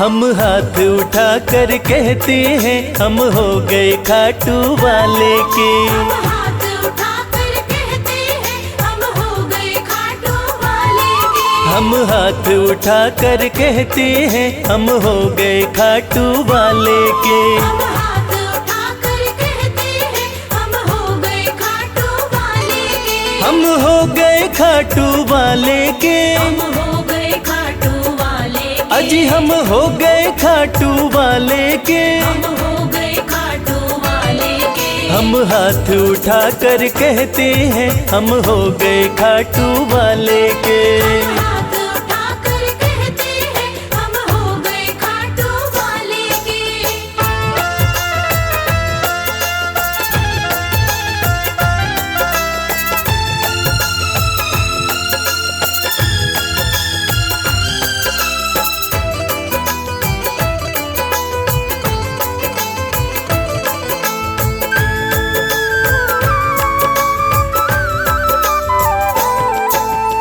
हम हाथ उठा कर कहते हैं हम हो गए खाटू वाले के। हम हाथ उठा कर कहते हैं हम हो गए खाटू वाले के। हम हाथ उठा कर कहते हैं हम हो गए खाटू वाले के। हम हाथ उठा कर कहते हैं हम हो गए खाटू वाले के। हम हो गए खाटू वाले के। हम हो गए खाटू वाले के। अजी हम हो गए खाटू वाले के। हम हो गए खाटू वाले के। हम हाथ उठा कर कहते हैं हम हो गए खाटू वाले के। हम हाथ उठा कर कहते हैं हम हो गए खाटू वाले के।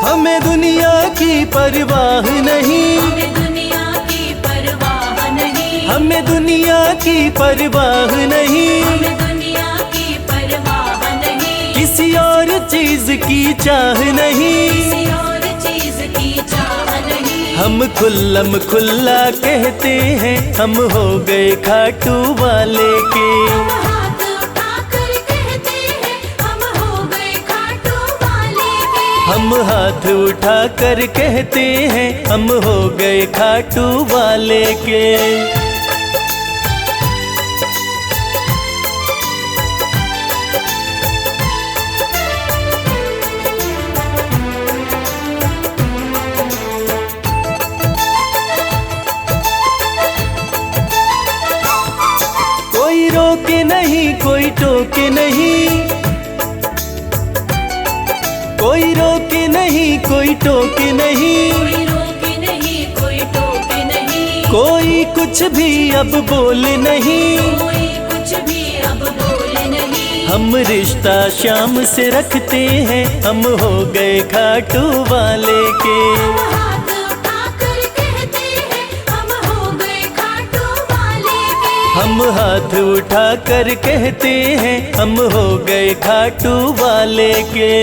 हमें दुनिया की परवाह नहीं। हमें दुनिया की परवाह नहीं। हमें दुनिया की परवाह नहीं। हमें दुनिया की परवाह नहीं। किसी और चीज की चाह नहीं। किसी और चीज की चाह नहीं। हम खुल्लम खुल्ला कहते हैं हम हो गए खाटू वाले के। हम हाथ उठा कर कहते हैं हम हो गए खाटू वाले के। हम हाथ उठा कर कहते हैं हम हो गए खाटू वाले के। कोई रोके नहीं कोई टोके नहीं। कोई रोके नहीं कोई टोके नहीं। कोई रोके नहीं कोई टोके नहीं। कोई कुछ भी अब बोले नहीं। कोई कुछ भी अब बोले नहीं। हम रिश्ता शाम से रखते हैं हम हो गए खाटू वाले के। हम हाथ उठा कर कहते हैं हम हो गए खाटू वाले के। हम हाथ उठा कर कहते हैं हम हो गए खाटू वाले के।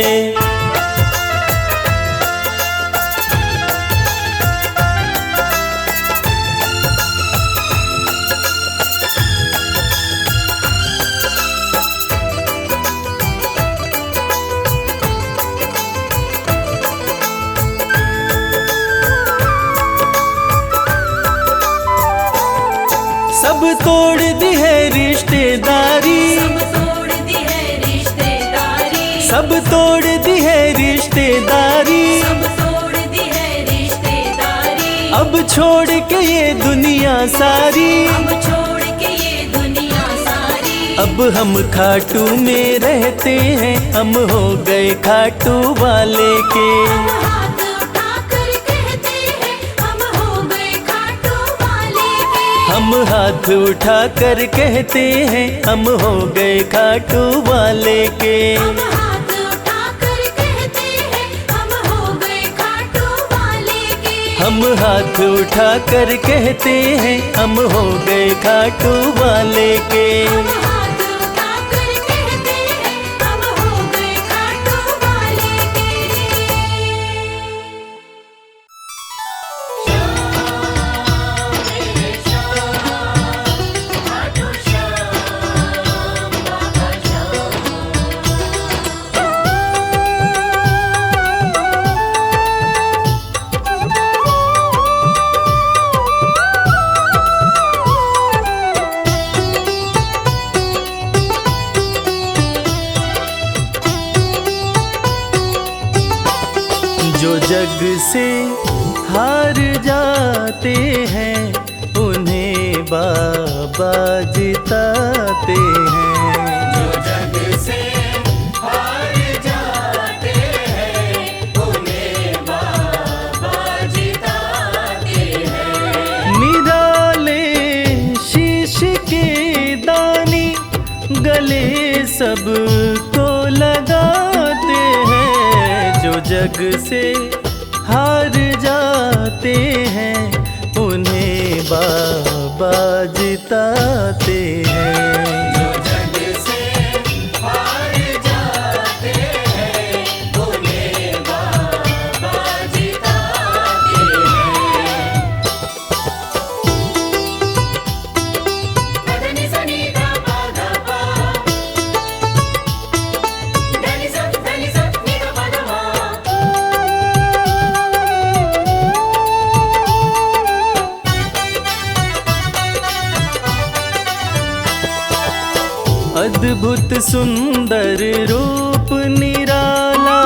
सब तोड़ दी है रिश्तेदारी। सब तोड़ दी है रिश्तेदारी। सब तोड़ दी है रिश्तेदारी। सब तोड़ दी है रिश्तेदारी। अब छोड़ के ये दुनिया सारी। अब छोड़ के ये दुनिया सारी। अब हम खाटू में रहते हैं हम हो गए खाटू वाले के। हम हाथ उठा कर कहते हैं हम हो गए खाटू वाले के। हम हाथ उठा कर कहते हैं हम हो गए खाटू वाले के। हम हाथ उठा कर कहते हैं हम हो गए खाटू वाले के। हम हाथ उठा कर कहते हैं हम हो गए खाटू वाले के। हम हाथ उठा कर कहते हैं हम हो गए खाटू वाले के। जो जग से हार जाते हैं उन्हें बाबा जिताते हैं। जो जग से हार जाते हैं उन्हें बाबा जिताते हैं। निराले शीश के दानी गले सबको लगाते हैं। जो जग से हार जाते हैं उन्हें बाबा जिताते हैं। जो जग से हार जाते हैं उन्हें बाबा जिताते हैं। धनि सनि धा पा धा पा, धनि सा नि धा पा धा मा। अद्भुत सुंदर रूप निराला,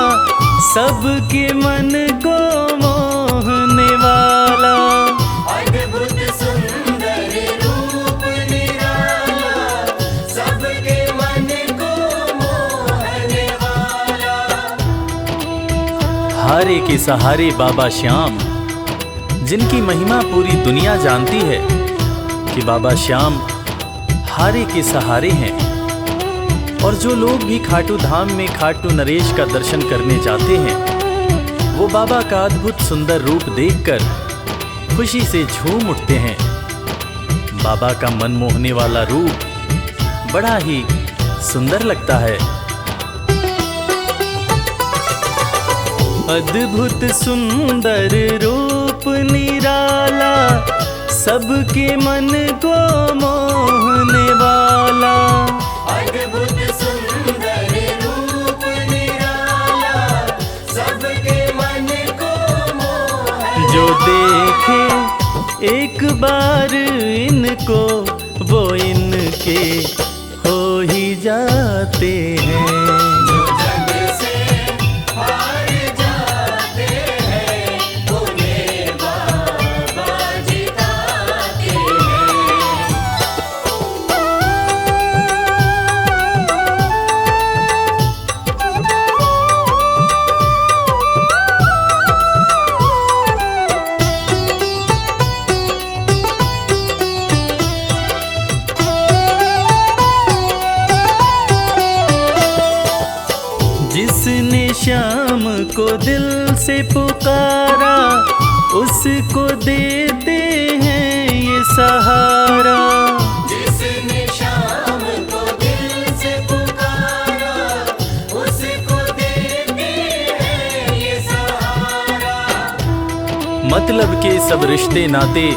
सबके मन को मोहने वाला। अद्भुत सुंदर रूप निराला, सबके मन को मोहने वाला। हारे के सहारे बाबा श्याम, जिनकी महिमा पूरी दुनिया जानती है कि बाबा श्याम हारे के सहारे हैं। और जो लोग भी खाटू धाम में खाटू नरेश का दर्शन करने जाते हैं, वो बाबा का अद्भुत सुंदर रूप देखकर खुशी से झूम उठते हैं। बाबा का मन मोहने वाला रूप बड़ा ही सुंदर लगता है। अद्भुत सुंदर रूप निराला, सबके मन को मोहने वाला। अद्भुत सुंदर रूप निराला, सबके मन को मोहने। जो देखे एक बार इनको, वो इनके हो ही जाते हैं। जो जग से हार जाते हैं उन्हें बाबा जिताते हैं। जिसने श्याम को दिल से पुकारा, उसको देते हैं ये सहारा। जिसने शाम को दिल से पुकारा, उसको देते हैं ये सहारा। मतलब के सब रिश्ते नाते,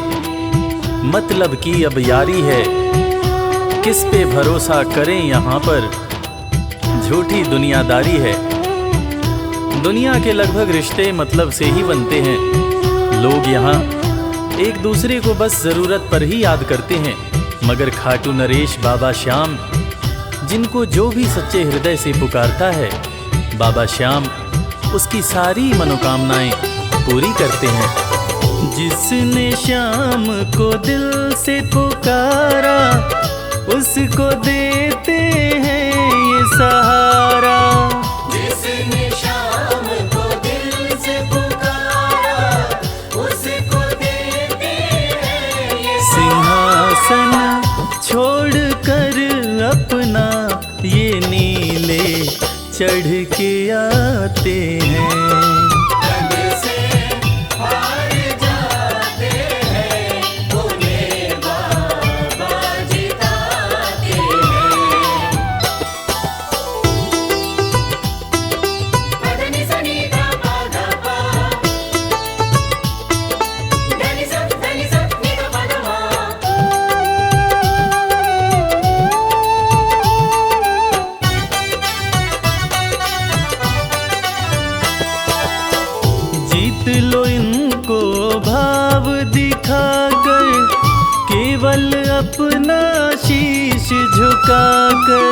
मतलब की अब यारी है। किस पे भरोसा करें यहाँ पर, झूठी दुनियादारी है। दुनिया के लगभग रिश्ते मतलब से ही बनते हैं। लोग यहाँ एक दूसरे को बस जरूरत पर ही याद करते हैं, मगर खाटू नरेश बाबा श्याम, जिनको जो भी सच्चे हृदय से पुकारता है, बाबा श्याम उसकी सारी मनोकामनाएं पूरी करते हैं। जिसने श्याम को दिल से पुकारा, उसको देते हैं ये सहारा। जिसने शाम को दिल से पुकारा, उसको देते हैं ये सिंहासन छोड़कर अपना ये नीले चढ़ के आते हैं। जग से हार जाते हैं उन्हें बाबा जिताते हैं। धनि सनि धा पा धा पा, धनि सा नि धा पा धा मा। जीत लो इनको भाव दिखाकर, केवल अपना शीश झुकाकर।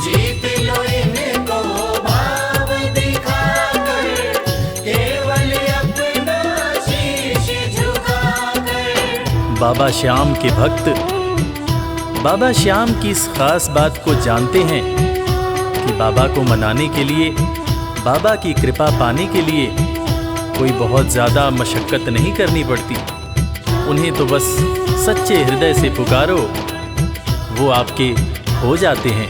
जीत लो इनको भाव दिखाकर, केवल अपना शीश झुकाकर। बाबा श्याम के भक्त बाबा श्याम की इस खास बात को जानते हैं कि बाबा को मनाने के लिए, बाबा की कृपा पाने के लिए कोई बहुत ज़्यादा मशक्क़त नहीं करनी पड़ती। उन्हें तो बस सच्चे हृदय से पुकारो, वो आपके हो जाते हैं।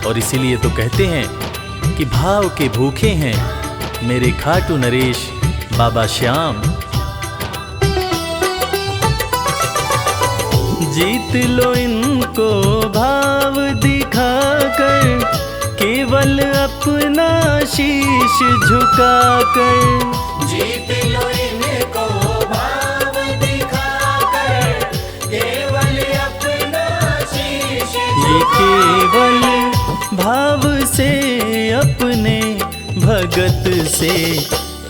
और इसीलिए तो कहते हैं कि भाव के भूखे हैं मेरे खाटू नरेश बाबा श्याम। जीत लो इनको भाव दिखाकर, केवल अपना शीश झुकाकर। जीत लो इनको भाव दिखाकर, केवल अपना शीश ये केवल भाव से अपने भगत से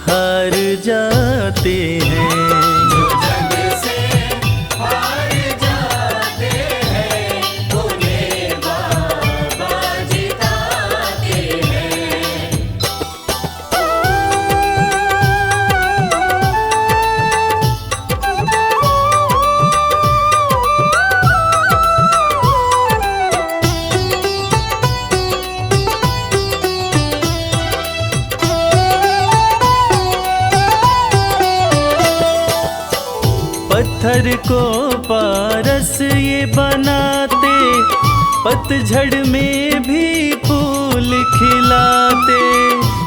हार जाते हैं। जो जग से हार जाते हैं, उन्हें बाबा जिताते हैं। पत्थर को पारस ये बनाते, पतझड़ में भी फूल खिलाते।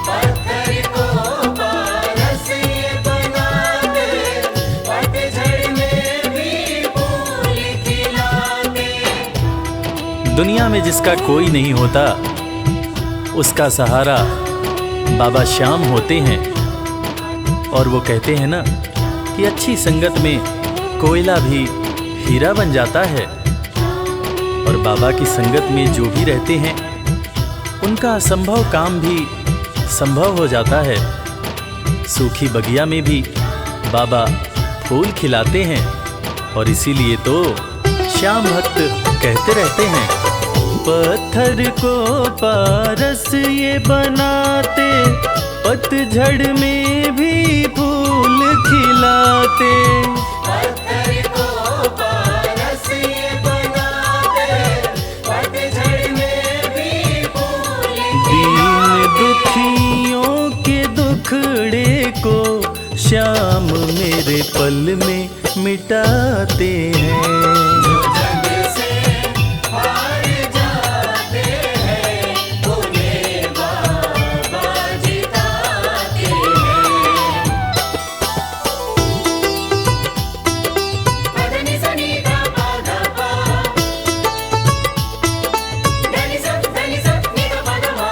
पत्थर को पारस ये बनाते, पतझड़ में भी फूल खिलाते। दुनिया में जिसका कोई नहीं होता, उसका सहारा बाबा श्याम होते हैं। और वो कहते हैं ना कि अच्छी संगत में कोयला भी हीरा बन जाता है। और बाबा की संगत में जो भी रहते हैं, उनका असंभव काम भी संभव हो जाता है। सूखी बगिया में भी बाबा फूल खिलाते हैं। और इसीलिए तो श्याम भक्त कहते रहते हैं, पत्थर को पारस ये बनाते, पतझड़ में भी फूल खिलाते। पत्थर को पारस ये बनाते, पतझड़ में भी फूल दीन दुखियों के दुखड़े को श्याम मेरे पल में मिटाते हैं। जो जग से हार जाते हैं, उन्हें बाबा जिताते हैं। पदनि सनि धा पा धा पा, धनि सा नि धा पा धा मा।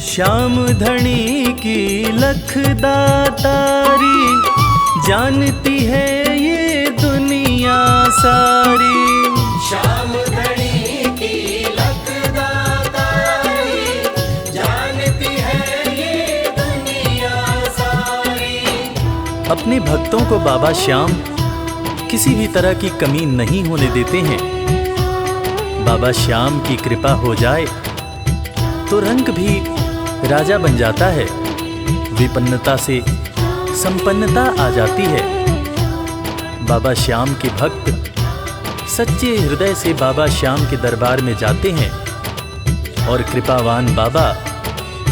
श्याम धनी की लखदातारी, जानती है ये दुनिया सारी। श्याम धनी की लखदातारी, जानती है ये दुनिया सारी। अपने भक्तों को बाबा श्याम किसी भी तरह की कमी नहीं होने देते हैं। बाबा श्याम की कृपा हो जाए तो रंग भी राजा बन जाता है। विपन्नता से संपन्नता आ जाती है। बाबा श्याम के भक्त सच्चे हृदय से बाबा श्याम के दरबार में जाते हैं। और कृपावान बाबा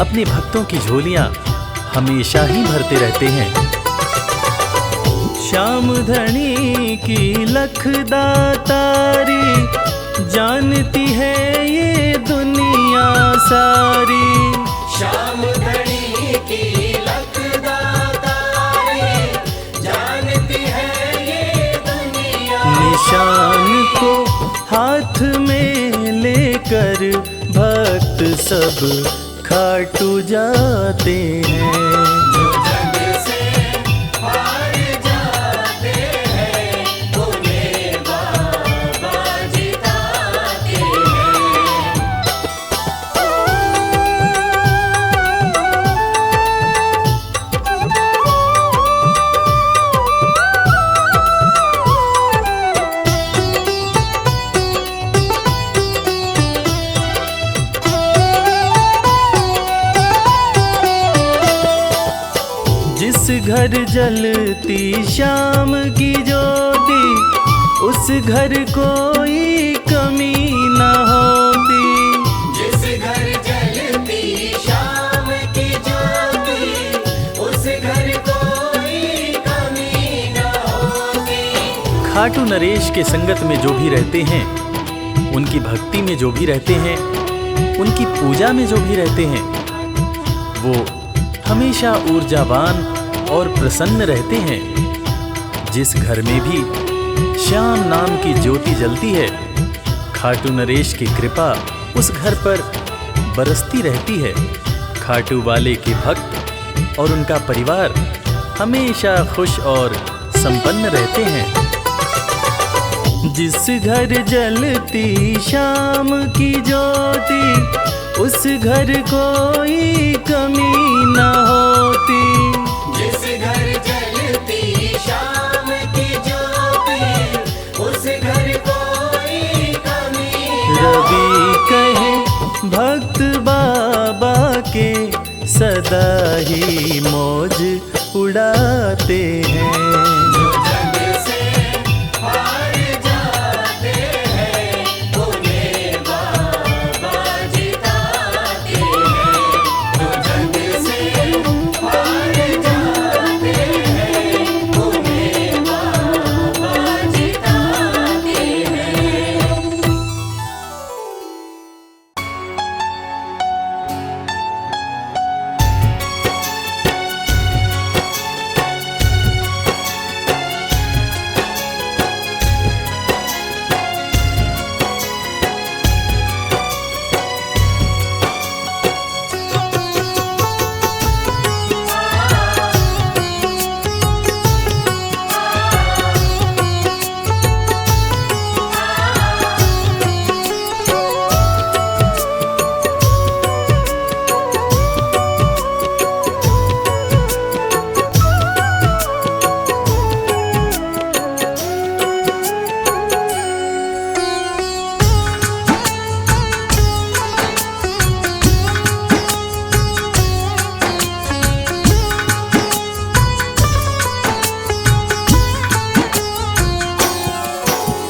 अपने भक्तों की झोलियां हमेशा ही भरते रहते हैं। श्याम धनी की लखदातारी, जानती है ये दुनिया सारी। श्याम धनी की लखदातारी, जानती है ये दुनिया। निशान को हाथ में लेकर भक्त सब खाटू जाते हैं। जो जग से हार जाते हैं, उन्हें बाबा जिताते हैं। जिस घर जलती शाम की ज्योति, उस घर कोई कमी न होती। जिस घर जलती शाम की ज्योति, उस घर कोई कमी न होती। खाटू नरेश के संगत में जो भी रहते हैं, उनकी भक्ति में जो भी रहते हैं, उनकी पूजा में जो भी रहते हैं वो हमेशा ऊर्जावान और प्रसन्न रहते हैं। जिस घर में भी श्याम नाम की ज्योति जलती है, खाटू नरेश की कृपा उस घर पर बरसती रहती है। खाटू वाले के भक्त और उनका परिवार हमेशा खुश और संपन्न रहते हैं। जिस घर जलती शाम की ज्योति उस घर कोई कमी न होती। जिस घर जलती शाम की ज्योति उस घर कोई कमी रवि कहे भक्त बाबा के सदा ही मौज उड़ाते हैं। जो जग से हार जाते हैं उन्हें बाबा जिताते हैं। जो जग से हार जाते हैं उन्हें बाबा जिताते हैं।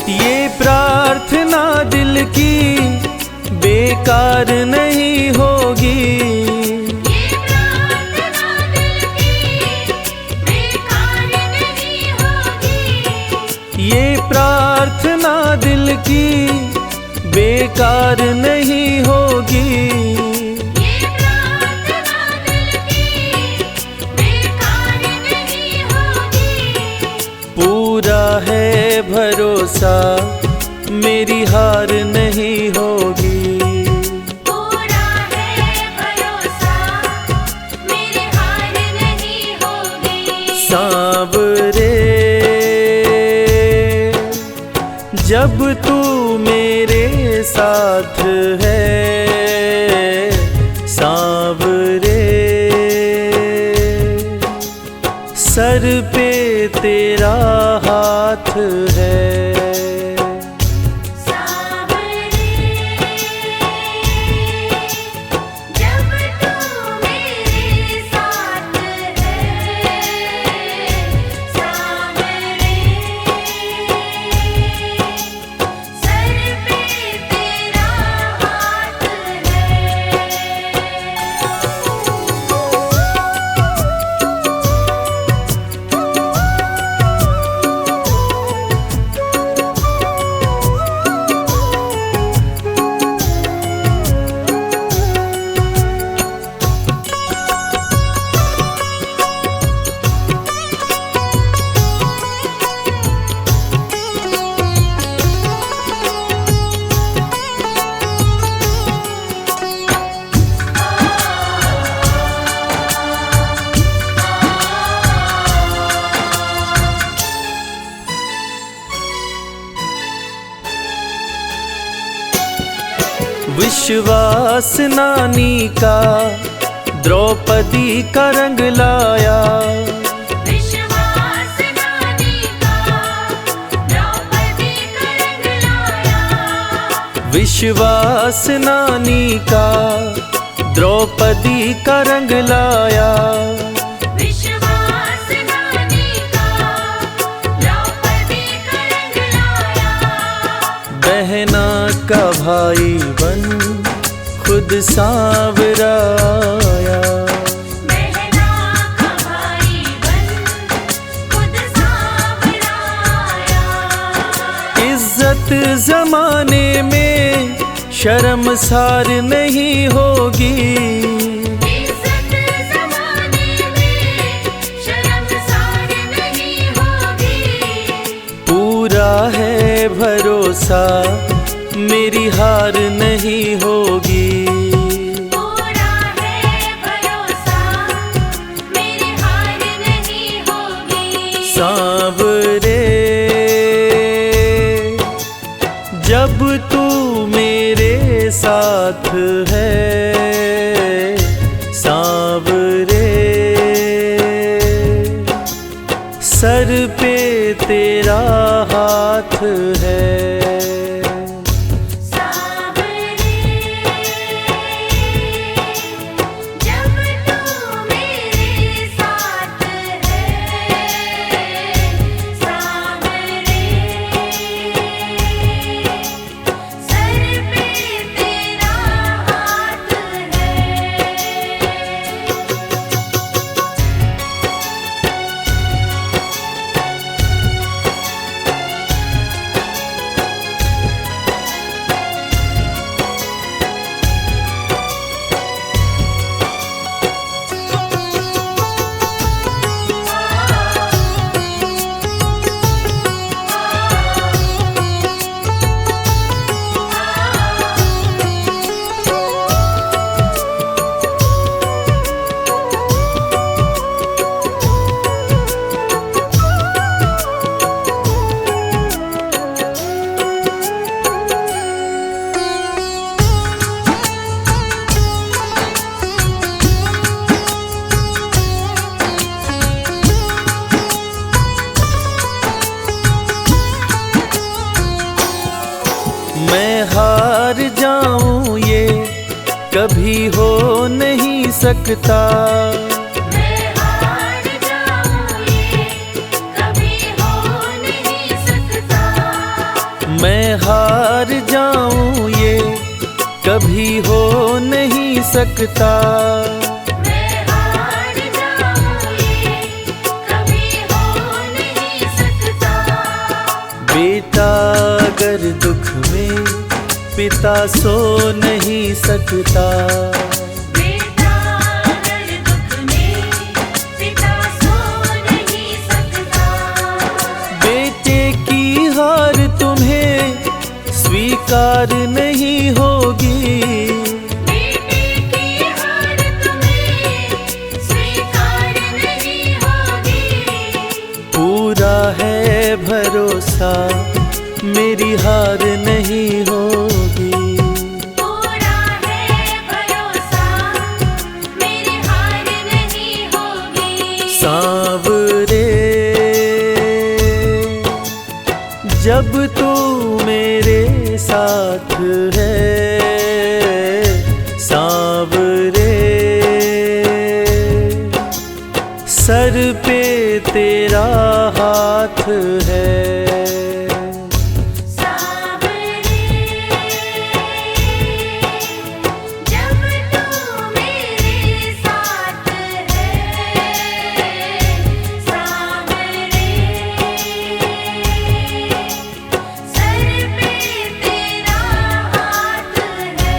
ये प्रार्थना दिल की बेकार नहीं होगी। ये प्रार्थना दिल की बेकार नहीं होगी। ये प्रार्थना दिल की बेकार नहीं होगी। ये प्रार्थना दिल की बेकार नहीं होगी। पूरा है भरोसा मेरी हार नहीं होगी। पूरा है भरोसा मेरी हार नहीं होगी। सांवरे जब तू मेरे साथ है, सांवरे सर पे तेरा हाथ है। सांवरे जब तू मेरे साथ है, सांवरे सर पे तेरा हाथ है। विश्वास नानी का द्रौपदी का रंग लाया। विश्वास नानी का द्रौपदी का रंग लाया। विश्वास नानी का द्रौपदी का रंग लाया। विश्वास नानी का द्रौपदी का रंग लाया। बहना का भाई बन खुद सांवरा आया। बहना का भाई बन खुद सांवरा आया। इज्जत जमाने में शर्मसार नहीं होगी। इज्जत ज़माने में शर्मसार नहीं होगी। पूरा है भरोसा मेरी हार नहीं होगी। पूरा है भरोसा मेरी हार नहीं होगी। सांवरे जब तू मेरे साथ है, सांवरे सर पे तेरा हाथ है। सांवरे जब तू मेरे साथ है, सांवरे सर पे तेरा हाथ है। मैं हार जाऊं ये कभी हो नहीं सकता। मैं हार जाऊं ये कभी हो नहीं सकता। मैं हार जाऊं ये कभी हो नहीं सकता। मैं हार जाऊं ये कभी हो नहीं सकता। बेटा अगर दुख में पिता सो नहीं सकता। बेटा अगर दुख में पिता सो नहीं सकता। बेटे की हार तुम्हें स्वीकार नहीं होगी। बेटे की हार तुम्हें स्वीकार नहीं होगी। पूरा है भरोसा मेरी हार नहीं होगी। पूरा है भरोसा मेरी हार नहीं होगी। सांवरे जब तू मेरे साथ है, सांवरे सर पे तेरा हाथ है। सांवरे जब तू मेरे साथ है, सांवरे सर पे तेरा हाथ है।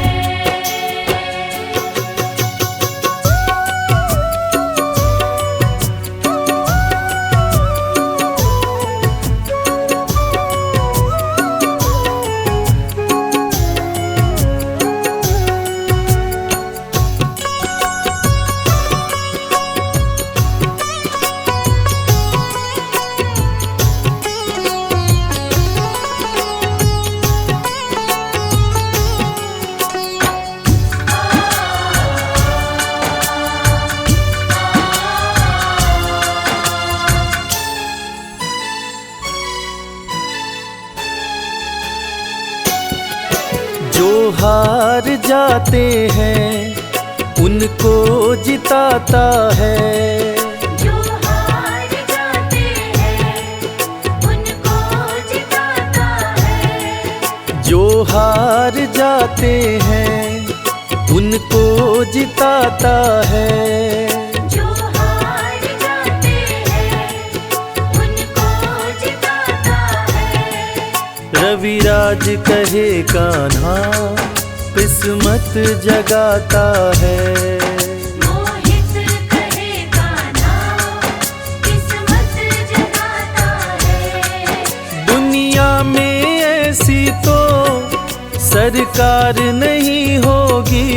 जो हार जाते हैं उनको जिताता है। जो हार जाते हैं उनको जिताता है। जो हार जाते हैं उनको जिताता है। जो हार जाते हैं उनको जिताता है। रविराज कहे कान्हा किस्मत जगाता है। मोहित कहे गाना किस्मत जगाता है। दुनिया में ऐसी तो सरकार नहीं होगी,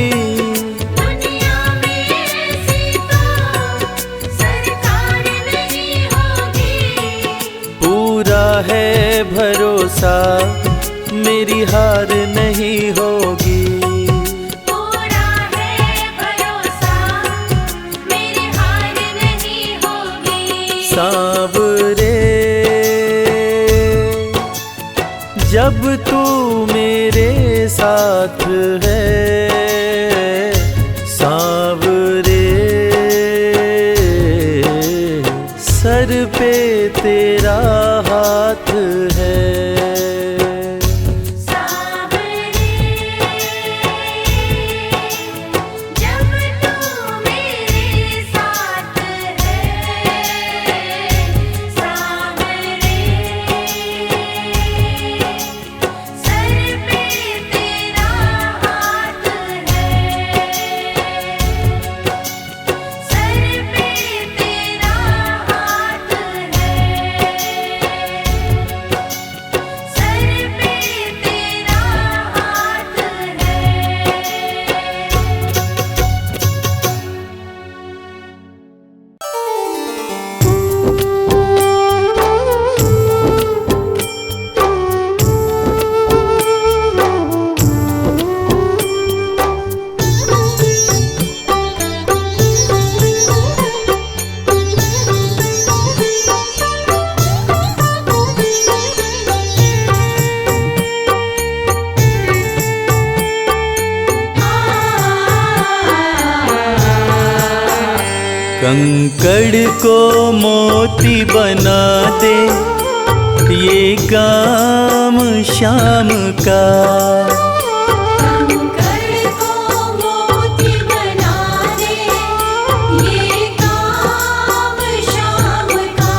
दुनिया में ऐसी तो सरकार नहीं होगी। पूरा है भरोसा मेरी हार नहीं होगी। पूरा है भरोसा मेरी हार नहीं होगी। सांवरे जब तू मेरे साथ है, सांवरे सर पे तेरा हाथ है। सांवरे जब तू मेरे साथ है, सांवरे सर पे तेरा हाथ है, सर पे तेरा हाथ है, सर पे तेरा हाथ कंकड़ को मोती बना दे ये काम शाम का। कंकड़ को मोती बना दे ये काम शाम का।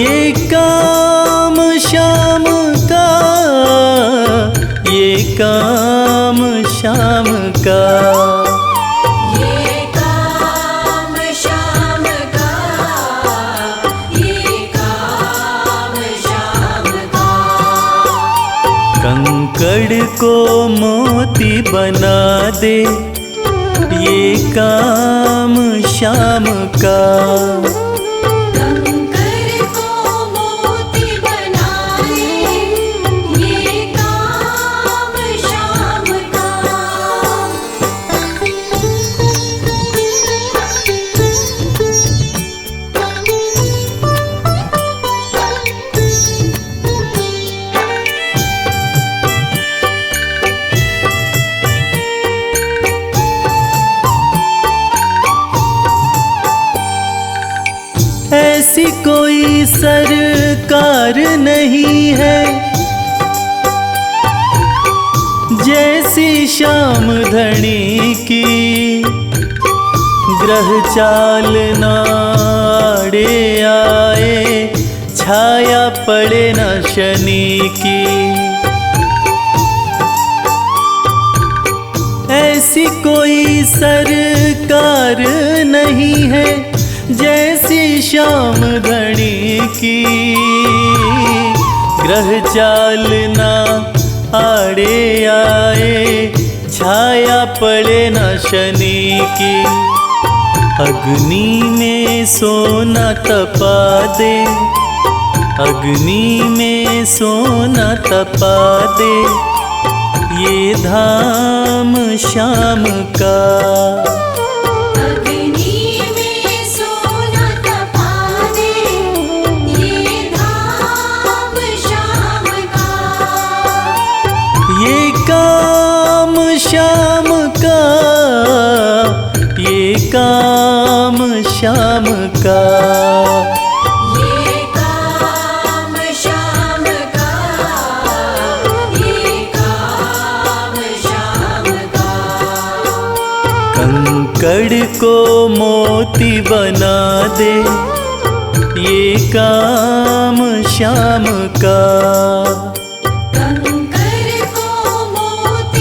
ये काम शाम का, ये काम शाम का। ये काम शाम का, ये काम शाम का। कंकड़ को मोती बना दे ये काम शाम का। कंकड़ को मोती बना दे ये काम शाम का। ऐसी कोई सरकार नहीं है जैसी श्याम धनी की। ग्रह चाल नाड़े आए छाया पड़े न शनि की। ऐसी कोई सरकार नहीं है जैसी श्याम धनी की। ग्रह चाल ना आड़े आए छाया पड़े न शनि की। अग्नि में सोना तपा दे, अग्नि में सोना तपा दे ये धाम शाम का। अग्नि में सोना तपा दे ये धाम शाम का। ये काम शाम का, ये काम शाम का। ये काम शाम का, ये काम शाम का। कंकड़ को मोती बना दे ये काम शाम का। कंकड़ को मोती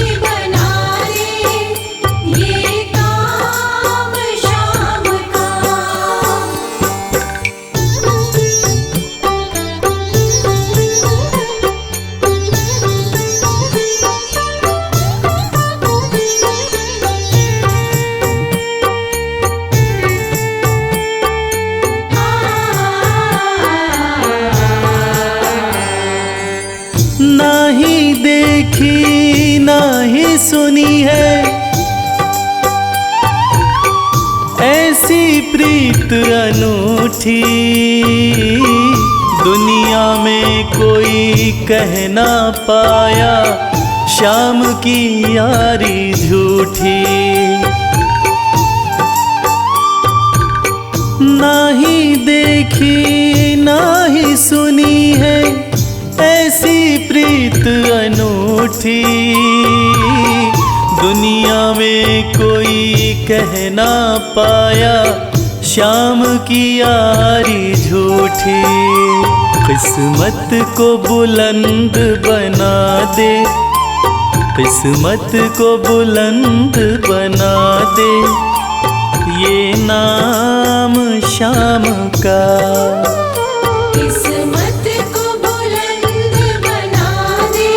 ऐसी प्रीत अनूठी दुनिया में कोई कह ना पाया, श्याम की यारी झूठी। ना ही देखी ना ही सुनी है ऐसी प्रीत अनूठी, दुनिया में कोई कह ना पाया, श्याम की यारी झूठी। किस्मत को बुलंद बना दे, किस्मत को बुलंद बना दे, ये नाम श्याम का। किस्मत को बुलंद बना दे,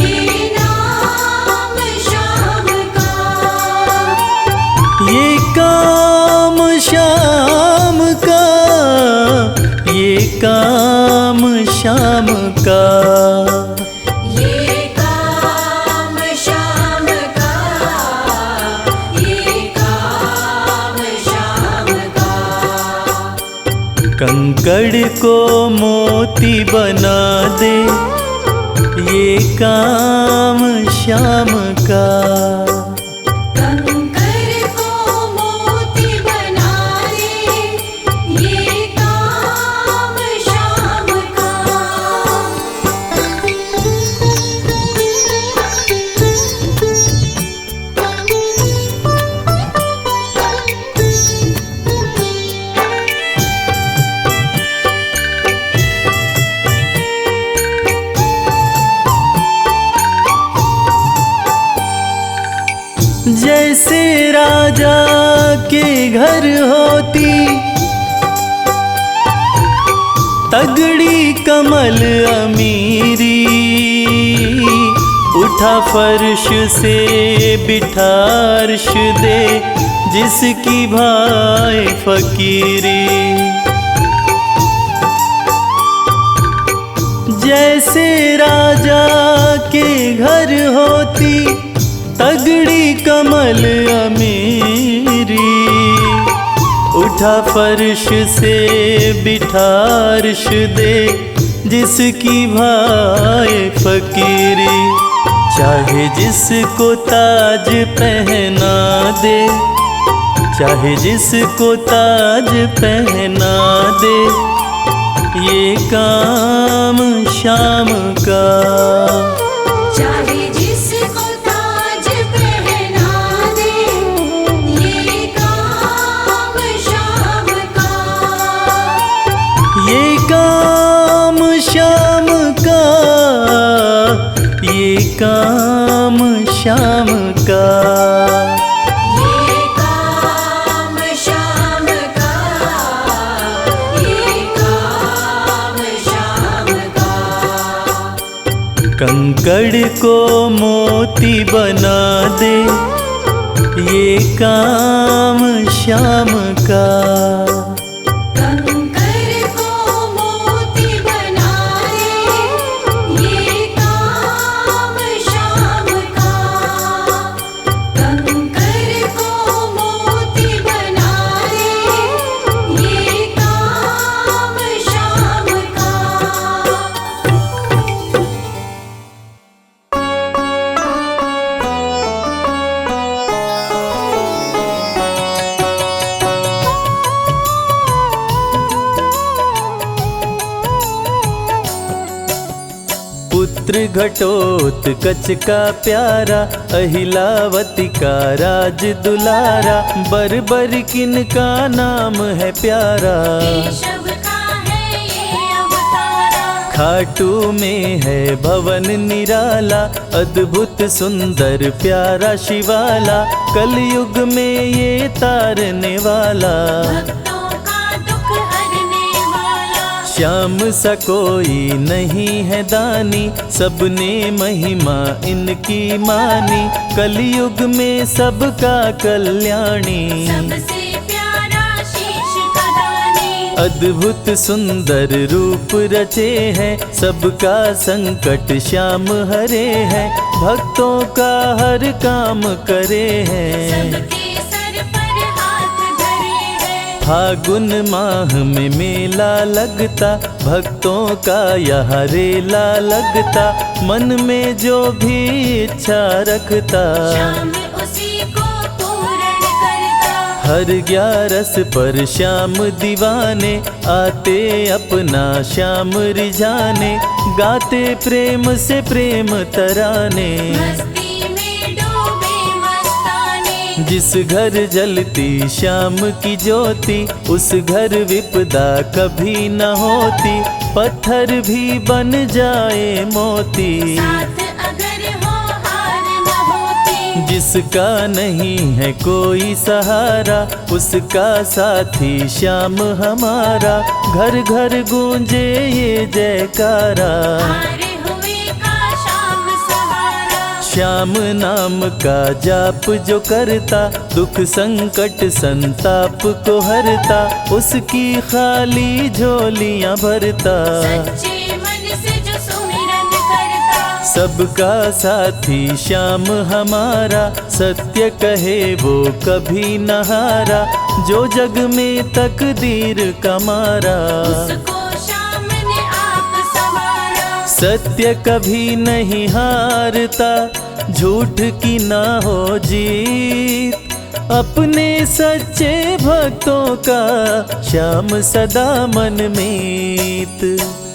ये नाम श्याम का। ये काम श्याम का, ये काम श्याम का। ये काम श्याम का, ये काम श्याम का। कंकड़ को मोती बना दे, ये काम श्याम का। कंकर को मोती बना दे, ये काम श्याम का। जैसे राजा के घर होती तगड़ी कमल अमीरी, उठा फर्श से बिठा अर्श दे, जिसकी भाई फकीरी। जैसे राजा के घर होती तगड़ी कमल अमीरी, उठा फर्श से बिठा अर्श दे, जिसकी भाई फकीरी। चाहे जिसको ताज पहना दे, चाहे जिसको ताज पहना दे, ये काम श्याम का। चाहे जिसको ताज पहना दे, ये काम श्याम का। ये काम श्याम का, ये काम श्याम का। ये काम श्याम का, ये काम श्याम का। कंकड़ को मोती बना दे, ये काम श्याम का। कंकर को मोती बना दे, ये काम श्याम का। कंकर को मोती बना दे, ये काम श्याम का। पुत्र घटोत्कच का प्यारा, अहिलावती का राज दुलारा, बरबर किन का नाम है प्यारा। केशव का है ये अवतारा, खाटू में है भवन निराला, अद्भुत सुंदर प्यारा शिवाला, कलयुग में ये तारने वाला। भक्तों का दुख हरने वाला। श्याम सा कोई नहीं है दानी, सबने महिमा इनकी मानी, कलयुग में सबका कल्याणी। सबसे प्यारा शीश का दानी, अद्भुत सुंदर रूप रचे हैं, सबका संकट श्याम हरे हैं, भक्तों का हर काम करे हैं। सबके सर पर हाथ धरे फागुन माह में मेला लगता, भक्तों का यहाँ रेला लगता, मन में जो भी इच्छा रखता श्याम उसी को पूर्ण करता। हर 11 पर श्याम दीवाने आते अपना श्याम रिझाने, गाते प्रेम से प्रेम तराने। मस्ती में डूबे मस्ताने, जिस घर जलती श्याम की ज्योति, उस घर विपदा कभी न होती, पत्थर भी बन जाए मोती। साथ अगर हो हार न होती, जिसका नहीं है कोई सहारा, उसका साथी श्याम हमारा, घर घर गूंजे ये जयकारा। हारे हुए का श्याम सहारा। श्याम नाम का जाप जो करता, दुख संकट संताप को हरता, उसकी खाली झोलियां भरता। सच्चे मन से जो सुमिरन करता, सबका साथी श्याम हमारा, सत्य कहे वो कभी न हारा, जो जग में तकदीर का मारा। उसको श्याम ने आप संवारा। सत्य कभी नहीं हारता, झूठ की ना हो जीत, अपने सच्चे भक्तों का श्याम सदा मन मीत।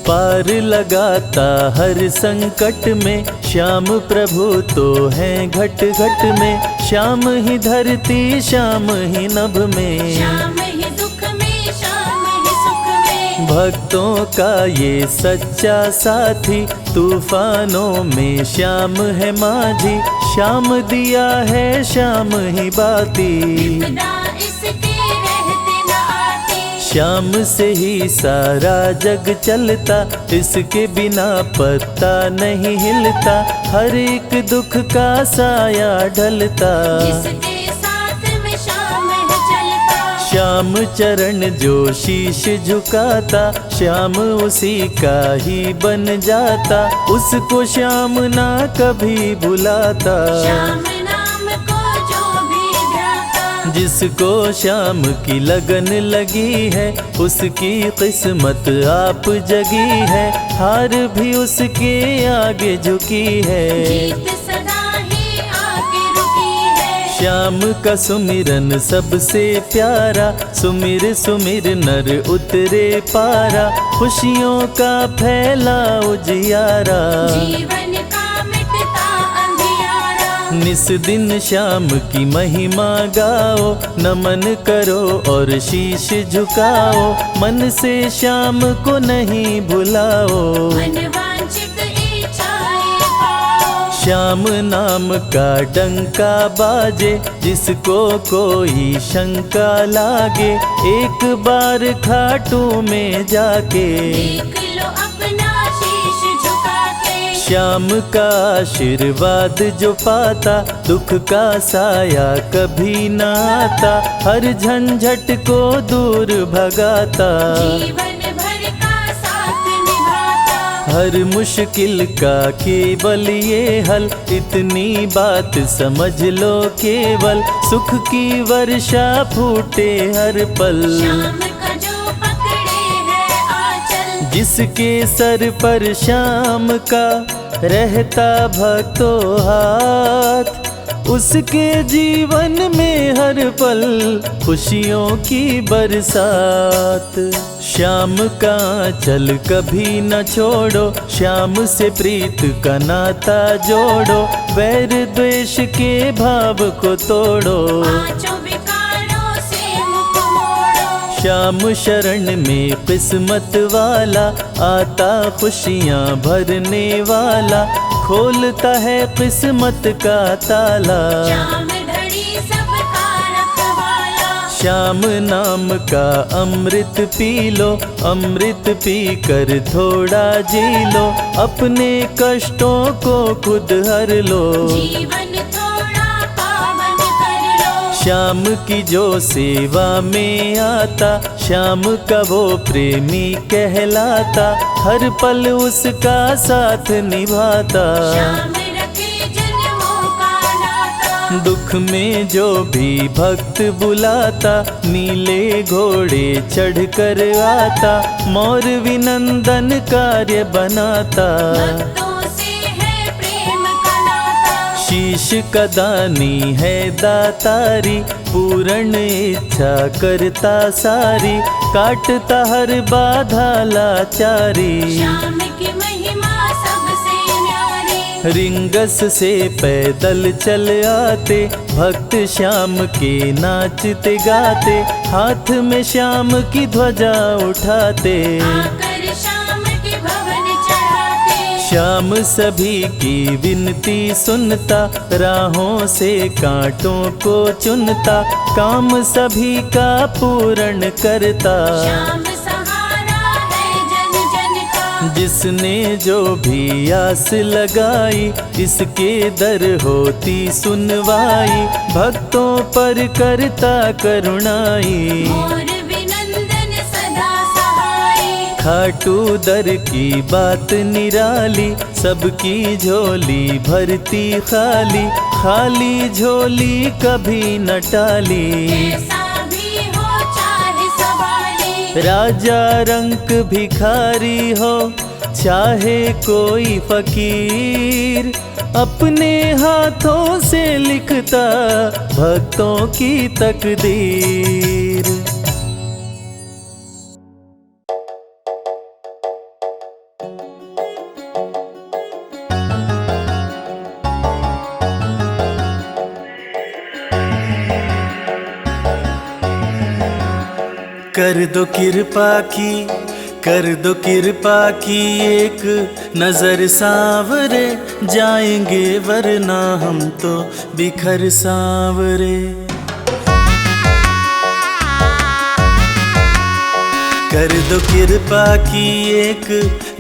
पार लगाता हर संकट में, श्याम प्रभु तो हैं घट घट में, श्याम ही धरती श्याम ही नभ में। श्याम ही दुख में, श्याम ही सुख में, भक्तों का ये सच्चा साथी, तूफानों में श्याम है माझी, श्याम दिया है श्याम ही बाती। विपदा इसके रहते न आती, श्याम से ही सारा जग चलता, इसके बिना पत्ता नहीं हिलता, हर एक दुख का साया ढलता। जिसके साथ में श्याम है चलता, श्याम चरण जो शीश झुकाता, श्याम उसी का ही बन जाता, उसको श्याम ना कभी भुलाता। श्याम नाम को जो भी ध्याता, जिसको श्याम की लगन लगी है, उसकी किस्मत आप जगी है, हार भी उसके आगे झुकी है। जीत सदा ही आगे रुकी है। श्याम का सुमिरन सबसे प्यारा, सुमिर सुमिर नर उतरे पारा, खुशियों का फैला उजियारा। जीवन का मिटता अंधियारा, निस दिन श्याम की महिमा गाओ, नमन करो और शीश झुकाओ, मन से श्याम को नहीं भुलाओ। मन वांछित इच्छाएं पाओ, श्याम नाम का डंका बाजे, जिसको कोई शंका लागे, एक बार खाटू में जाके देख लो अपना शीश झुका के। श्याम का आशीर्वाद जो पाता, दुख का साया कभी न आता, हर झंझट को दूर भगाता। जीवन भर का साथ निभाता, हर मुश्किल का केवल ये हल, इतनी बात समझ लो केवल, सुख की वर्षा फूटे हर पल। श्याम का जो पकड़े है आंचल, जिसके सर पर श्याम का रहता भक्तों हाथ, उसके जीवन में हर पल खुशियों की बरसात। श्याम का चल कभी न छोड़ो, श्याम से प्रीत का नाता जोड़ो, वैर द्वेष के भाव को तोड़ो। पांचों विकारों से मुख मोड़ो, श्याम शरण में किस्मत वाला, आता खुशियाँ भरने वाला, खोलता है किस्मत का ताला। श्याम धड़ी सबका रखवाला, श्याम नाम का अमृत पी लो, अमृत पी कर थोड़ा जी लो, अपने कष्टों को खुद हर लो। जीवन थोड़ा पावन कर लो, श्याम की जो सेवा में आता, श्याम का वो प्रेमी कहलाता, हर पल उसका साथ निभाता। श्याम रखे जन्मों का नाता, दुख सुख में जो भी भक्त बुलाता, नीले घोड़े चढ़ कर आता, मोर विनंदन कार्य बनाता। भक्तों से है प्रेम का नाता, शीश का दानी है दातारी, पूर्ण इच्छा करता सारी, काटता हर बाधा लाचारी। श्याम की महिमा सबसे न्यारी, रिंगस से पैदल चल आते, भक्त श्याम के नाचते गाते, हाथ में श्याम की ध्वजा उठाते। आकर श्याम के भवन चढ़ाते, श्याम सभी की विनती सुनता, राहों से कांटों को चुनता, काम सभी का पूर्ण करता। श्याम सहारा है जन जन का, जिसने जो भी आस लगाई, इसके दर होती सुनवाई, भक्तों पर करता करुणाई। मोर विनंदन सदा सहाय, खाटू दर की बात निराली, सबकी झोली भरती खाली, खाली झोली कभी न टाली। कैसा भी हो चाहे सवाली, राजा रंक भिखारी हो चाहे कोई फकीर, अपने हाथों से लिखता भक्तों की तकदीर। कर दो कृपा की, कर दो कृपा की, एक नजर सांवरे, जाएंगे वरना हम तो बिखर सांवरे। कर दो कृपा की, एक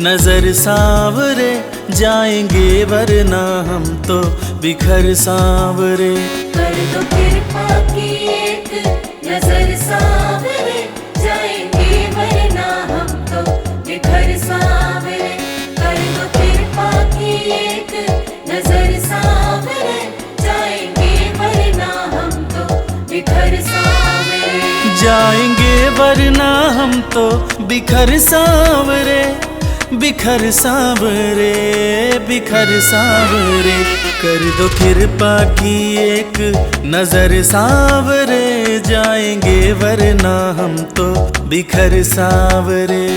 नजर सांवरे, जाएंगे वरना हम तो बिखर सांवरे। कर दो कृपा की एक नजर सांवरे, जाएंगे वरना हम तो बिखर सांवरे। कर दो कृपा की एक नजर सांवरे, जाएंगे वरना हम तो बिखर सांवरे। जाएंगे वरना हम तो बिखर सांवरे, बिखर सांवरे, बिखर सांवरे। कर दो कृपा की एक नजर सांवरे, जाएंगे वरना हम तो बिखर सांवरे।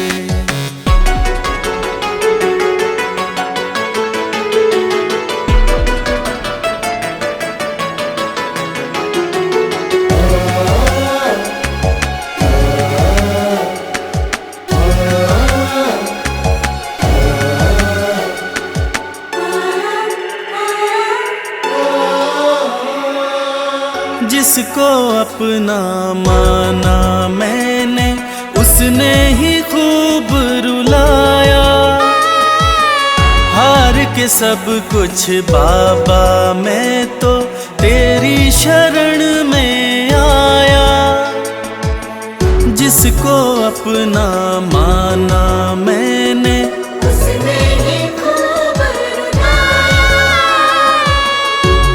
जिसको अपना माना मैंने, उसने ही खूब रुलाया। हार के सब कुछ बाबा मैं तो तेरी शरण में आया। जिसको अपना माना मैंने, उसने ही खूब रुलाया।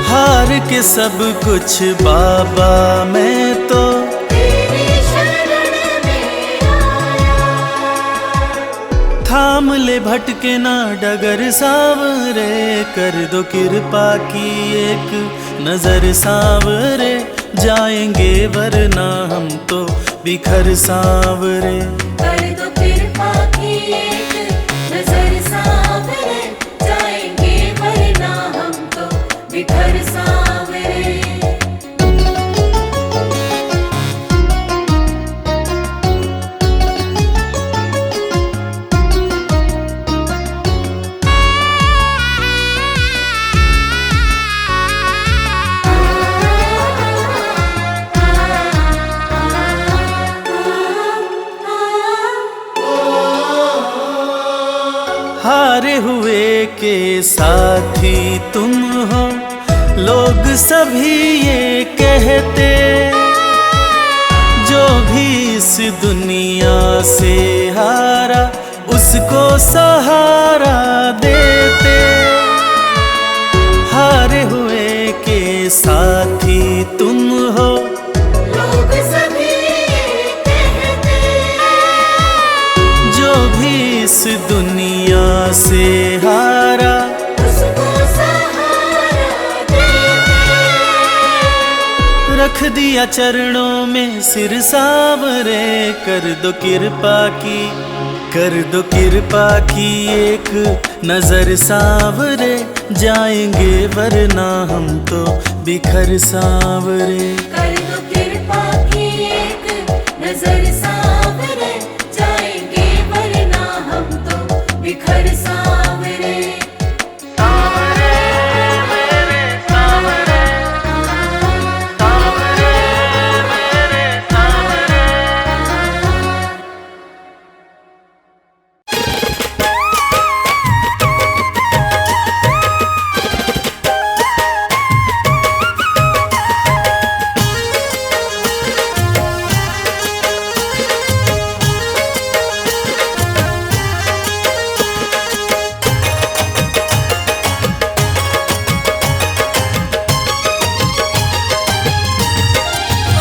हार के सब कुछ बाबा मैं तो तेरी शरण में आया। थाम ले भटके ना डगर सांवरे। कर दो कृपा की एक नजर सांवरे, जाएंगे वरना हम तो बिखर सांवरे। कर दो कृपा की एक नजर सांवरे, जाएंगे वरना हम तो बिखर सांवरे। हारे हुए के साथी तुम हो, लोग सभी ये कहते। जो भी इस दुनिया से हारा, उसको सहारा देते। हारे हुए के साथी दिया चरणों में सिर सावरे, कर दो कृपा की, कर दो कृपा की एक नजर सावरे, जाएंगे वरना हम तो बिखर सावरे। कर दो कृपा की एक नजर सावरे, जाएंगे वरना हम तो बिखर सावरे।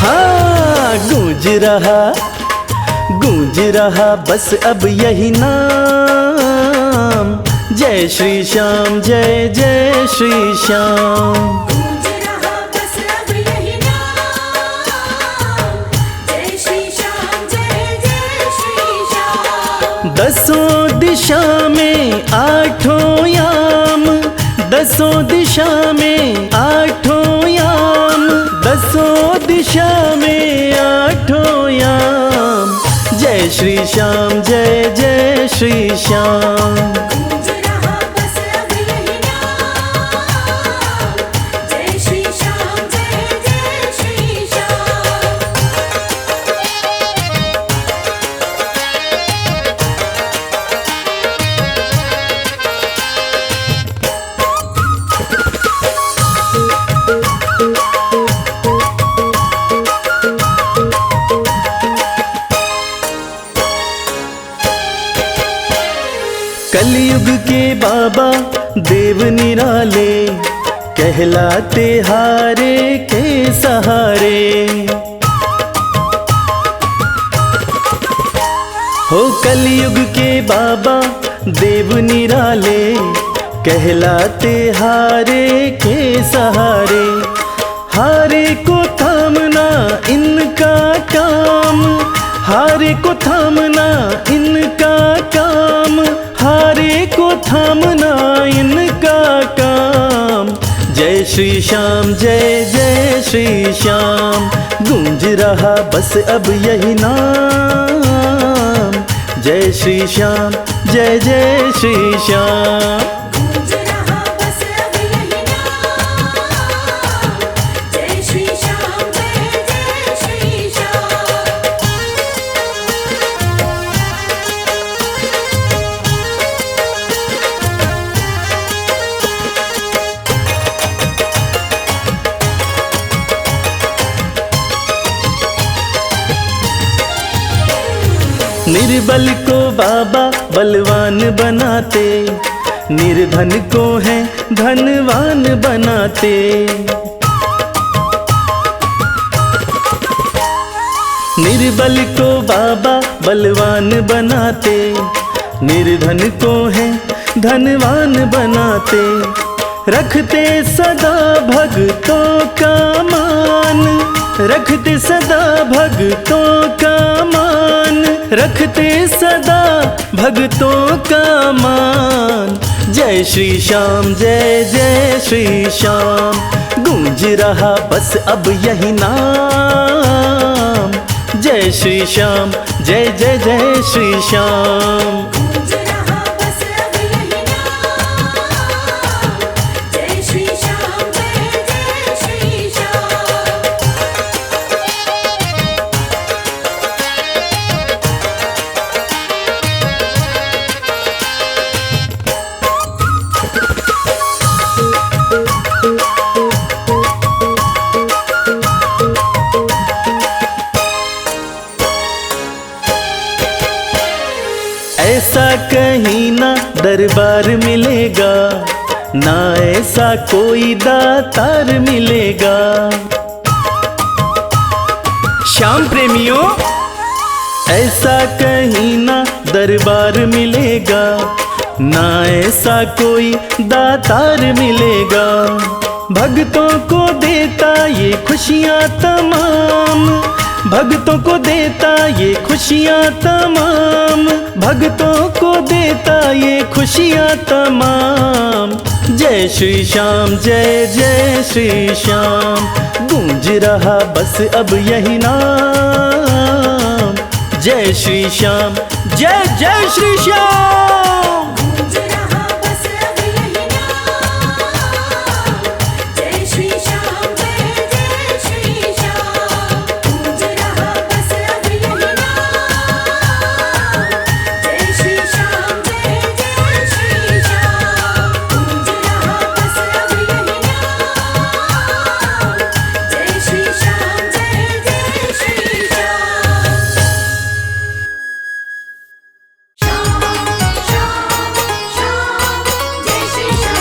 हाँ, गूंज रहा बस अब यही नाम, जय श्री श्याम, जय जय श्री श्याम। गूंज रहा बस अब यही नाम, जय श्री श्याम, जय जय श्री श्याम। दसों दिशा में आठों याम, दसों दिशा में आठों याम, दसों दिशा में आठों याम, जय श्री श्याम, जय जय श्री श्याम। गूंज रहा बस अब यही नाम, जय श्री श्याम, जय जय श्री श्याम। कलयुग के बाबा देव निराले, कहलाते हारे के सहारे। हो कलयुग के बाबा देव निराले, कहलाते हारे के सहारे। हारे को थामना इनका काम, हारे को थामना इनका काम, हारे को थामना इनका काम। जय श्री श्याम, जय जय श्री श्याम। गूंज रहा बस अब यही नाम, जय श्री श्याम, जय जय श्री श्याम। गूंज रहा बस अब यही नाम, जय श्री श्याम, जय जय श्री श्याम। निर्बल को बाबा बलवान बनाते, निर्धन को है धनवान बनाते। निर्बल को बाबा बलवान बनाते, निर्धन को है धनवान बनाते। रखते सदा भक्तों का मान, रखते सदा भक्तों का मान, रखते सदा भक्तों का मान। जय श्री श्याम, जय जय श्री श्याम। गूंज रहा बस अब यही नाम, जय श्री श्याम, जय जय जय श्री श्याम। गूंज रहा बस अब यही नाम, जय श्री श्याम, जय जय श्री श्याम। ऐसा कहीं ना दरबार मिलेगा, ना ऐसा कोई दातार मिलेगा। श्याम प्रेमियों, ऐसा कहीं ना दरबार मिलेगा, ना ऐसा कोई दातार मिलेगा। भक्तों को देता ये खुशियाँ तमाम, भक्तों को देता ये खुशियाँ तमाम, भक्तों को देता ये खुशियाँ तमाम। जय श्री श्याम जय जय श्री श्याम, गूंज रहा बस अब यही नाम। जय श्री श्याम जय जय श्री श्याम। गूंज रहा बस अब यही नाम, जय श्री श्याम जय जय श्री श्याम। गूंज रहा बस अब यही नाम, जय श्री श्याम जय जय श्री श्याम। गूंज रहा बस अब यही नाम, जय श्री श्याम जय जय श्री श्याम। श्याम श्याम श्याम जय श्री श्याम।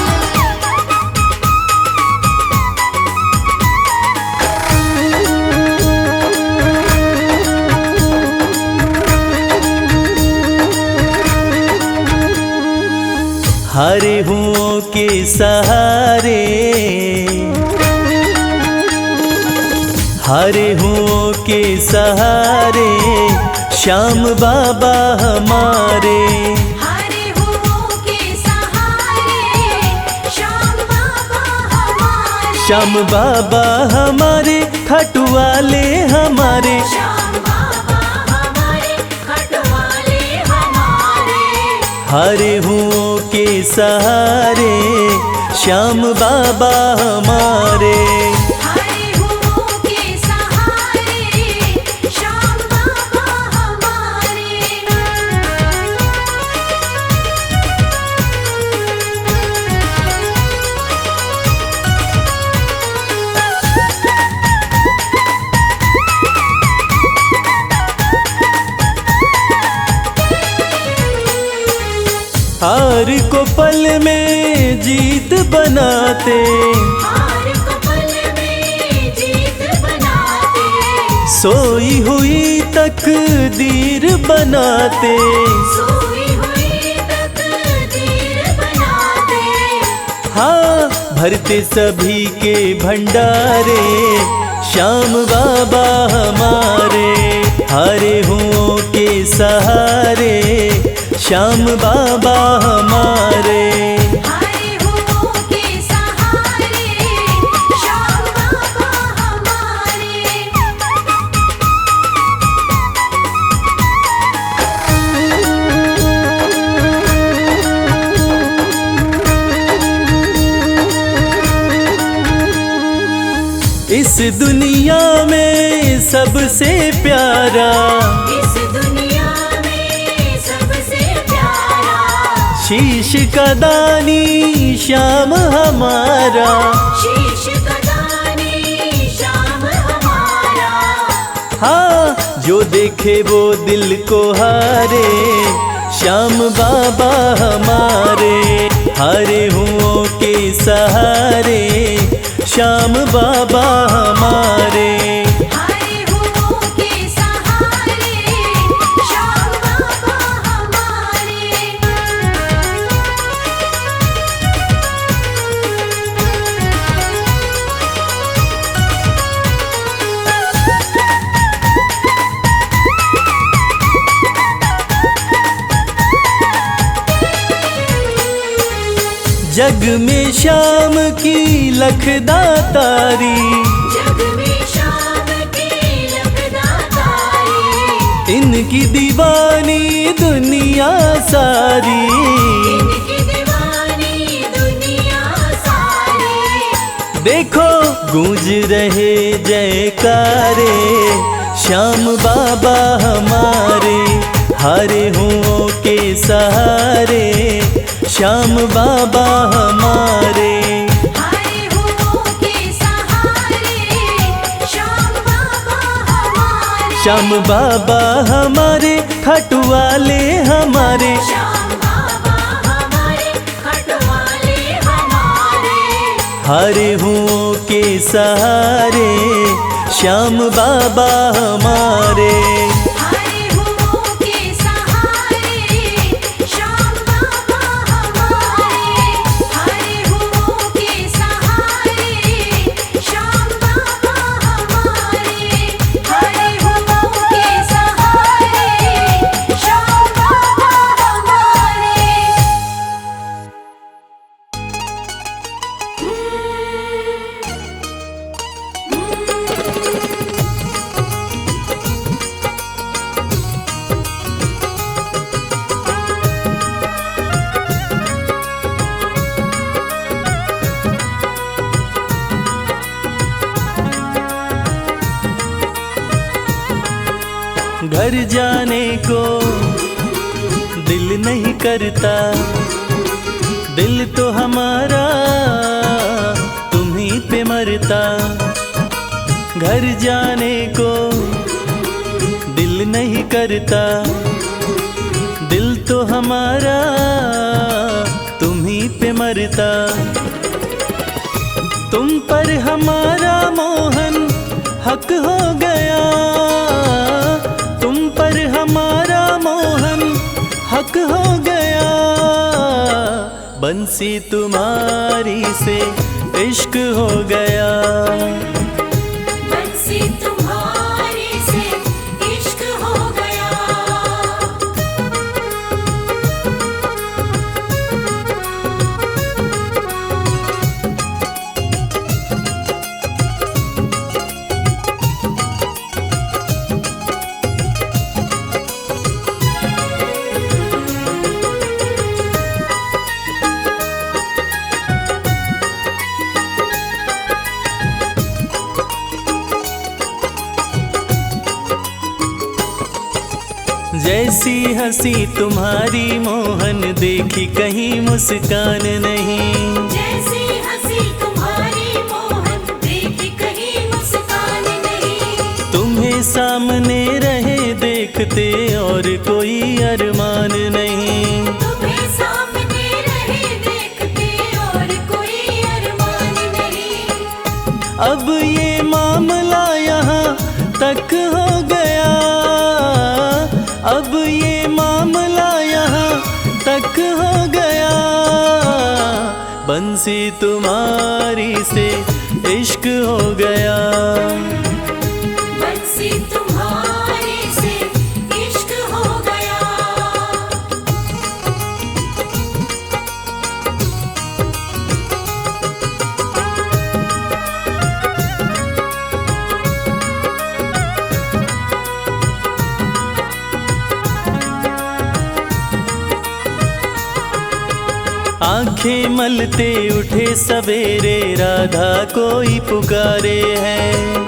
हरे हुओं के सहारे, हरे हुओं के सहारे, श्याम बाबा हमारे। हरे हुओं के सहारे, श्याम बाबा हमारे। श्याम बाबा हमारे, खाटू वाले हमारे। श्याम बाबा हमारे, खटवाले हमारे। हरे हुओं के सहारे, श्याम बाबा हमारे। हरे हुओं के सहारे, श्याम बाबा हमारे। हार को पल में जीत बनाते, हार को पल में जीत बनाते। सोई हुई तकदीर बनाते। सोई हुई तकदीर बनाते। हाँ, भरते सभी के भंडारे, श्याम बाबा हमारे। हरे हुओं के सहारे, श्याम बाबा हमारे। हरे हुओं के सहारे, श्याम बाबा हमारे। इस दुनिया में सबसे प्यारा, इस दुनिया में सबसे प्यारा, शीश का दानी श्याम हमारा। शीश का दानी श्याम हमारा। हाँ, जो देखे वो दिल को हारे, श्याम बाबा हमारे। हरे हुओं के सहारे, श्याम बाबा हमारे। हरे हुओं के सहारे, श्याम बाबा हमारे। जग में श्याम की लखदातारी, जग में श्याम की लखदातारी। इनकी दीवानी दुनिया सारी। इनकी दीवानी दुनिया सारी। देखो गूंज रहे जयकारे, श्याम बाबा हमारे। हरे हुओं के सहारे, श्याम बाबा हमारे। हरे हुओं के सहारे, श्याम बाबा हमारे। श्याम बाबा हमारे, खाटू वाले हमारे। श्याम बाबा हमारे, खटवाले हमारे। हरे हुओं के सहारे, श्याम बाबा हमारे। हरे हुओं के सहारे, श्याम बाबा हमारे। हरे हुओं के सहारे, घर जाने को दिल नहीं करता, दिल तो हमारा तुम्हीं पे मरता। घर जाने को दिल नहीं करता, दिल तो हमारा तुम्हीं पे मरता। तुम पर हमारा मोहन हक हो गया, तुम पर हमारा मोहन हक हो गया। बंसी तुम्हारी से इश्क हो गया, बंसी तुम्हारी से इश्क हो गया। जैसी हंसी तुम्हारी मोहन देखी कहीं मुस्कान नहीं। जैसी हंसी तुम्हारी मोहन देखी कहीं मुस्कान नहीं। तुम्हें सामने रहे देखते और कोई अरमान नहीं। तुम्हें सामने रहे देखते और कोई अरमान नहीं। अब ये मामला यहाँ तक हो गया, अब ये मामला यहाँ तक हो गया। बंसी तुम्हारी से इश्क हो गया, बंसी तुम्हारी से इश्क हो गया। आंखें मलते उठे सवेरे राधा कोई पुकारे है।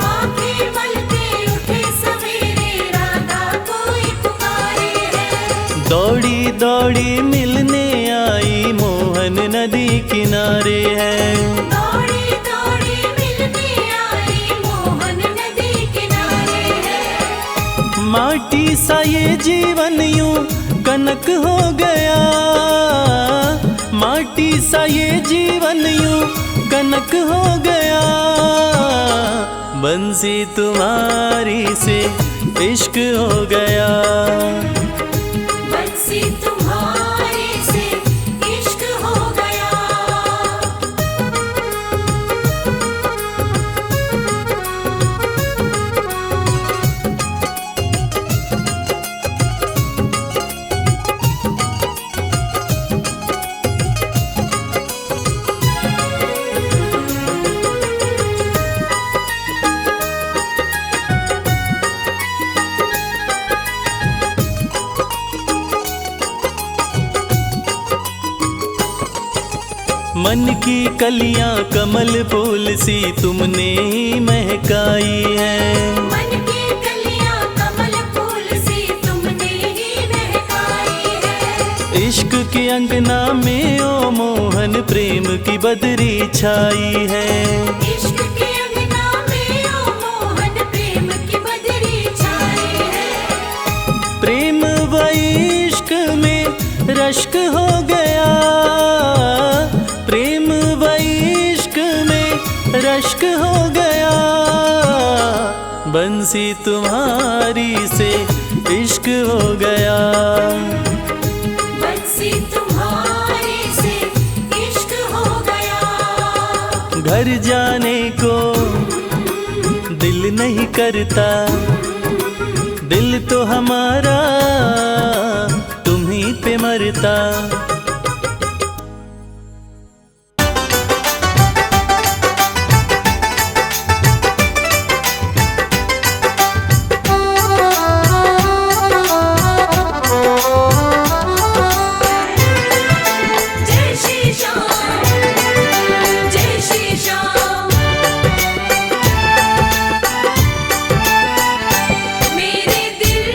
आंखें मलते उठे सवेरे राधा कोई पुकारे है। दौड़ी दौड़ी मिलने आई मोहन नदी किनारे है। दौड़ी दौड़ी मिलने आई मोहन नदी किनारे है। माटी सा ये जीवन यूं कनक हो गया, माटी सा ये जीवन यूं कनक हो गया। बंसी तुम्हारी से इश्क हो गया, बंसी तुम्हारी से इश्क हो गया। मन की कलियां कमल फूल सी तुमने ही महकाई है। मन की कलियां कमल फूल सी तुमने ही महकाई है। इश्क के अंगना में ओ मोहन प्रेम की बदरी छाई है। इश्क के अंगना में ओ मोहन प्रेम की बदरी छाई है। प्रेम व इश्क में रश्क हो गया, प्रेम व इश्क में रश्क हो गया। बंसी तुम्हारी से इश्क हो गया, बंसी तुम्हारी से इश्क हो गया। घर जाने को दिल नहीं करता, दिल तो हमारा तुम्हीं पे मरता। जय श्री श्याम, जय श्री श्याम। मेरे दिल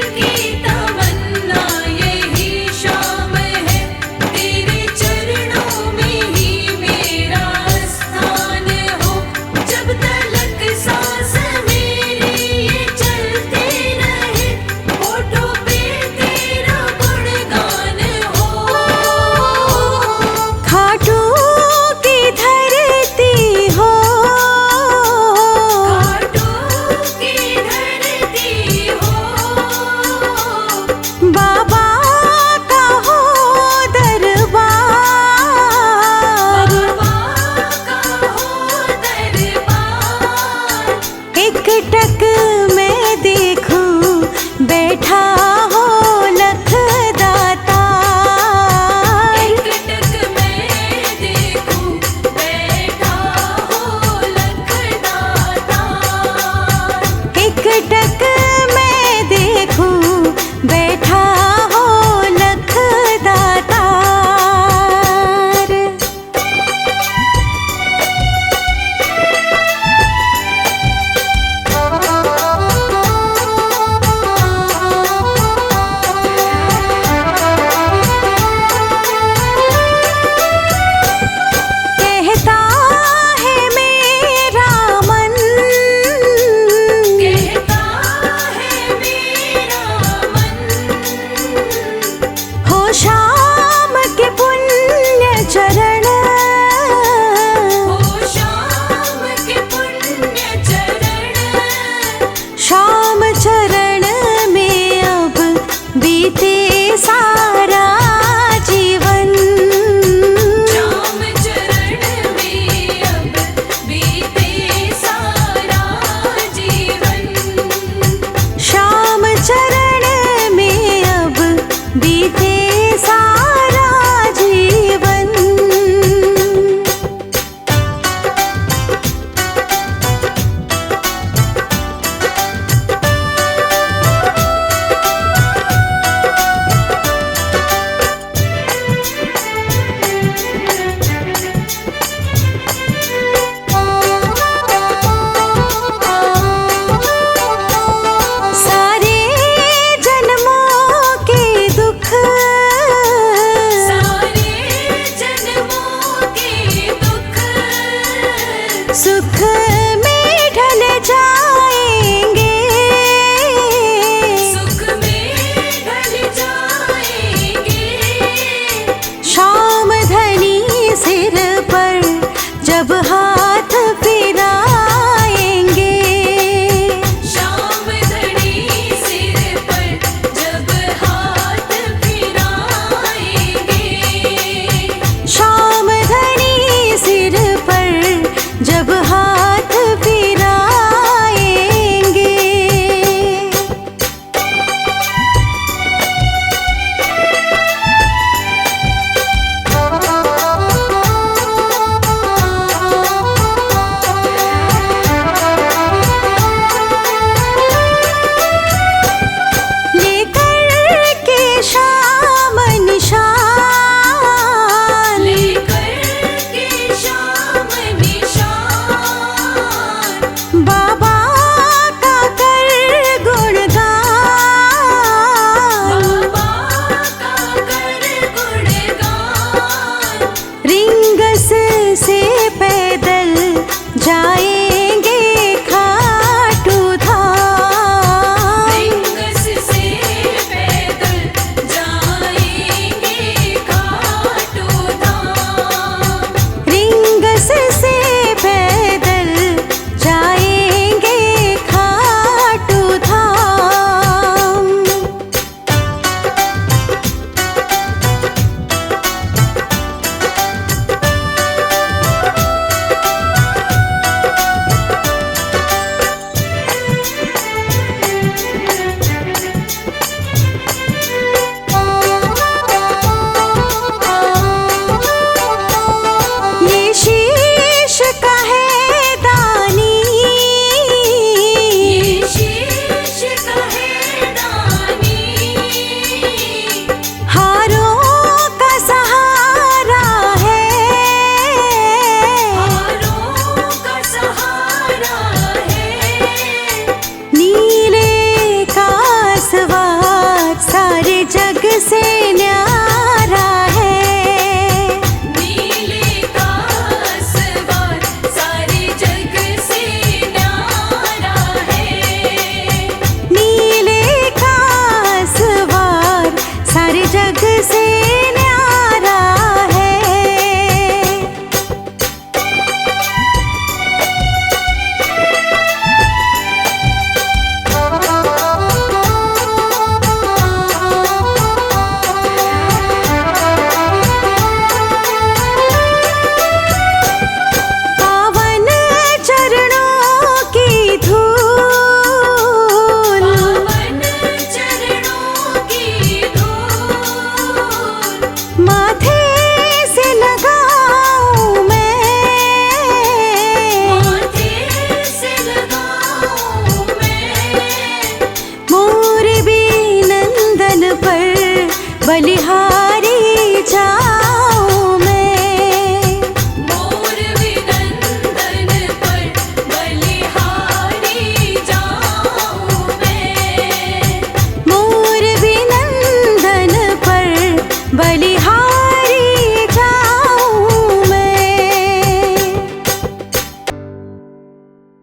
बलिहारी